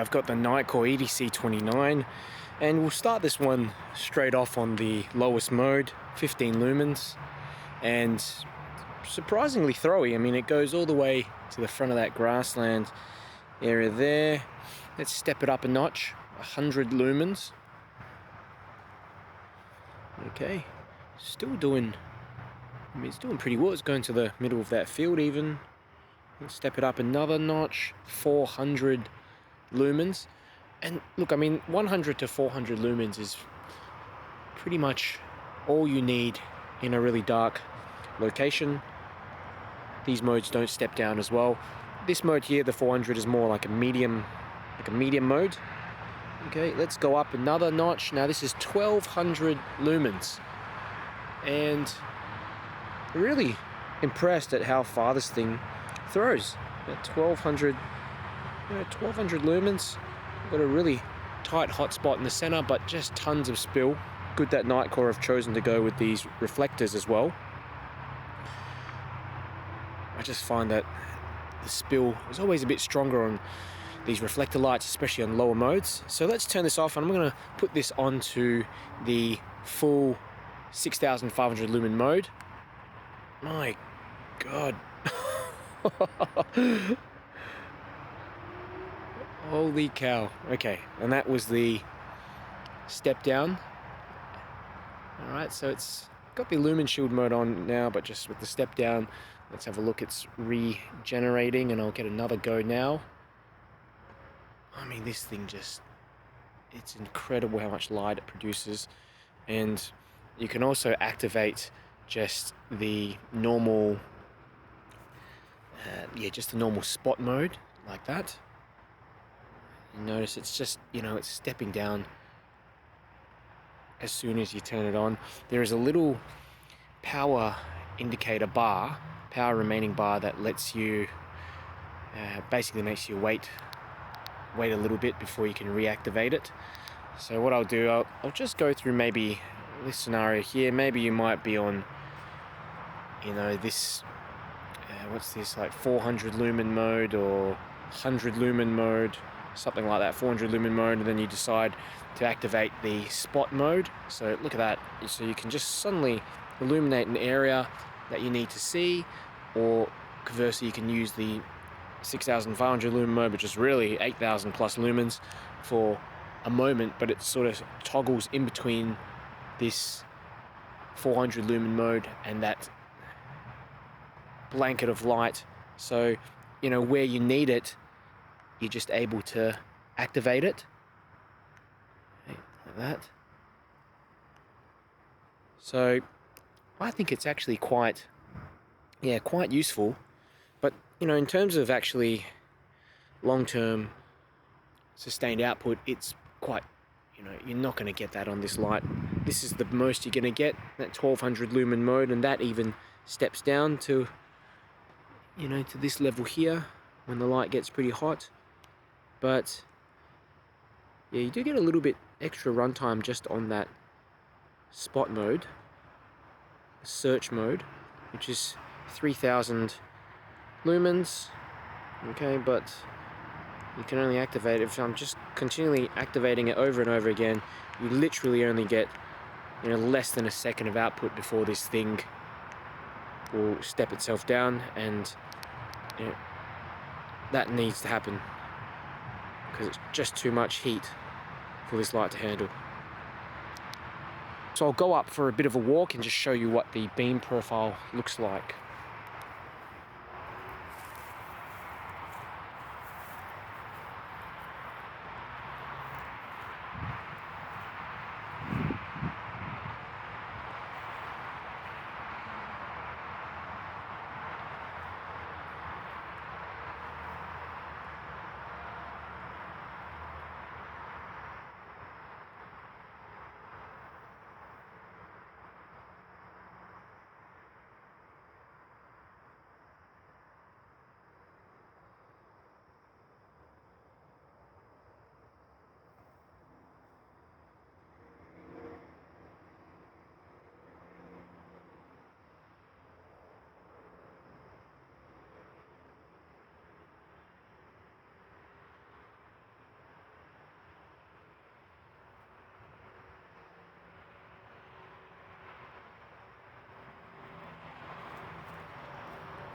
I've got the Nitecore EDC29, and we'll start this one straight off on the lowest mode, 15 lumens, and surprisingly throwy. I mean, it goes all the way to the front of that grassland area there. Let's step it up a notch, 100 lumens. Okay, still doing, it's doing pretty well. It's going to the middle of that field even. Let's step it up another notch, 400 lumens. And look, I mean, 100 to 400 lumens is pretty much all you need in a really dark location. These modes don't step down as well. This mode here, the 400, is more like a medium mode. Okay, let's go up another notch. Now this is 1200 lumens, and really impressed at how far this thing throws. At 1200 lumens. Got a really tight hot spot in the center, but just tons of spill. Good that Nitecore have chosen to go with these reflectors as well. I just find that the spill is always a bit stronger on these reflector lights, especially on lower modes. So let's turn this off, and I'm going to put this onto the full 6500 lumen mode. My God. Holy cow. Okay, and that was the step down. Alright, so it's got the lumen shield mode on now, but just with the step down. Let's have a look. It's regenerating, and I'll get another go now. I mean, this thing just, it's incredible how much light it produces. And you can also activate just the normal just the normal spot mode like that. You notice it's just, it's stepping down as soon as you turn it on. There is a little power indicator bar, power remaining bar, that lets you basically makes you wait a little bit before you can reactivate it. So what I'll do, I'll just go through maybe this scenario here. Maybe you might be on, this what's this, like 400 lumen mode or 100 lumen mode, something like that, 400 lumen mode, and then you decide to activate the spot mode. So look at that. So you can just suddenly illuminate an area that you need to see, or conversely you can use the 6500 lumen mode, which is really 8000 plus lumens, for a moment, but it sort of toggles in between this 400 lumen mode and that blanket of light. So where you need it, you're just able to activate it like that. So I think it's actually quite useful. But in terms of actually long-term sustained output, it's quite, you're not going to get that on this light. This is the most you're going to get, that 1200 lumen mode, and that even steps down to to this level here when the light gets pretty hot. But yeah, you do get a little bit extra runtime just on that spot mode, search mode, which is 3000 lumens. Okay, but you can only activate it if I'm just continually activating it over and over again. You literally only get less than a second of output before this thing will step itself down, and that needs to happen because it's just too much heat for this light to handle. So I'll go up for a bit of a walk and just show you what the beam profile looks like.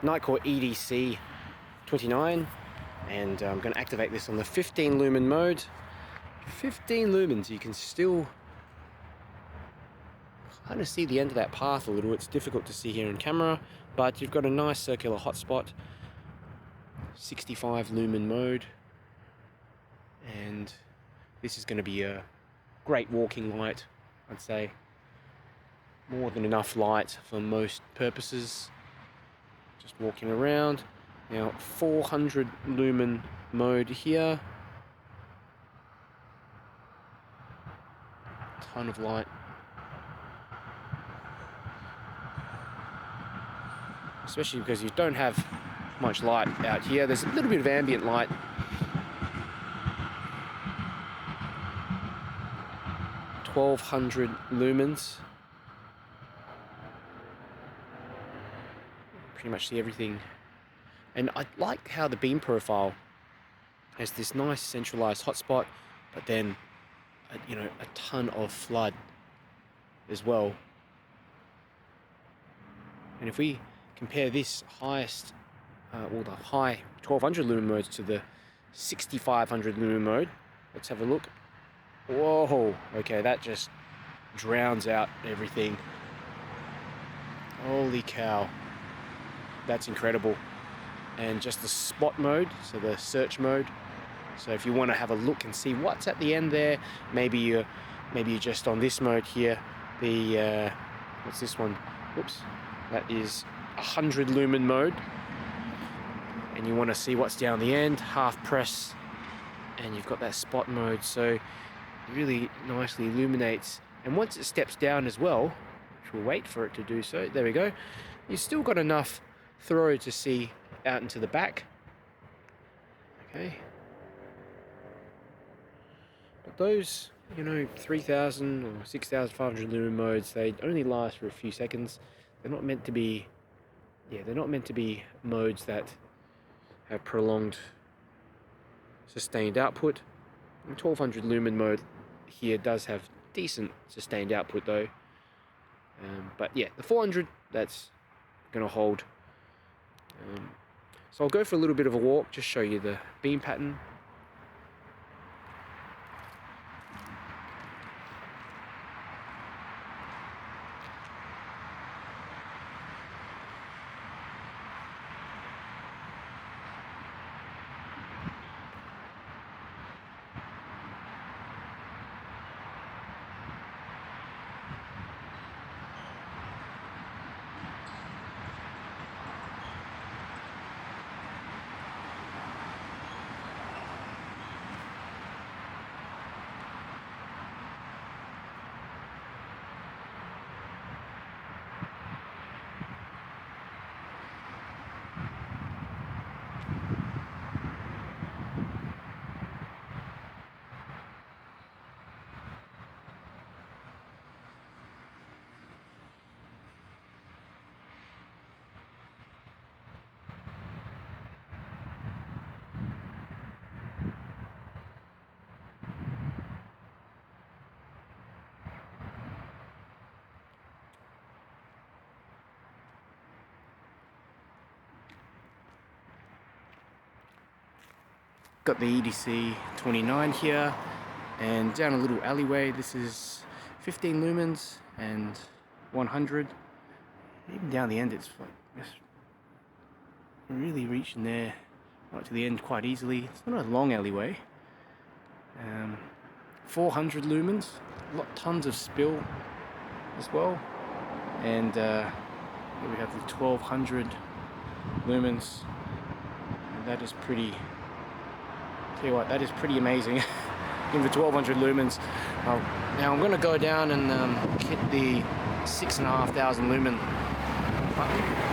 Nitecore EDC29, and I'm going to activate this on the 15 lumen mode. 15 lumens, you can still kind of see the end of that path a little. It's difficult to see here in camera, but you've got a nice circular hotspot. 65 lumen mode, and this is going to be a great walking light, I'd say. More than enough light for most purposes. Just walking around. Now 400 lumen mode here. Ton of light. Especially because you don't have much light out here. There's a little bit of ambient light. $1,200 lumens. Pretty much see everything. And I like how the beam profile has this nice centralized hotspot, but then a ton of flood as well. And if we compare this highest, the high 1200 lumen modes to the 6500 lumen mode, let's have a look. Whoa, okay, that just drowns out everything. Holy cow, that's incredible. And just the spot mode, so the search mode. So if you want to have a look and see what's at the end there, maybe you're just on this mode here. The what's this one? Whoops, that is 100 lumen mode, and you want to see what's down the end. Half press, and you've got that spot mode. So it really nicely illuminates. And once it steps down as well, which we'll wait for it to do so. There we go. You've still got enough throw to see out into the back. Okay. But those, 3,000 or 6,500 lumen modes, they only last for a few seconds. They're not meant to be, they're not meant to be modes that have prolonged sustained output. And 1200 lumen mode here does have decent sustained output though. But yeah, the 400, that's going to hold. So I'll go for a little bit of a walk, just show you the beam pattern. Got the EDC29 here, and down a little alleyway. This is 15 lumens and 100. Even down the end, it's like just really reaching there right to the end quite easily. It's not a long alleyway. 400 lumens, tons of spill as well, and here we have the 1200 lumens, and that is pretty. Tell you what, that is pretty amazing. In the 1200 lumens. Now I'm going to go down and hit the 6,500 lumen button.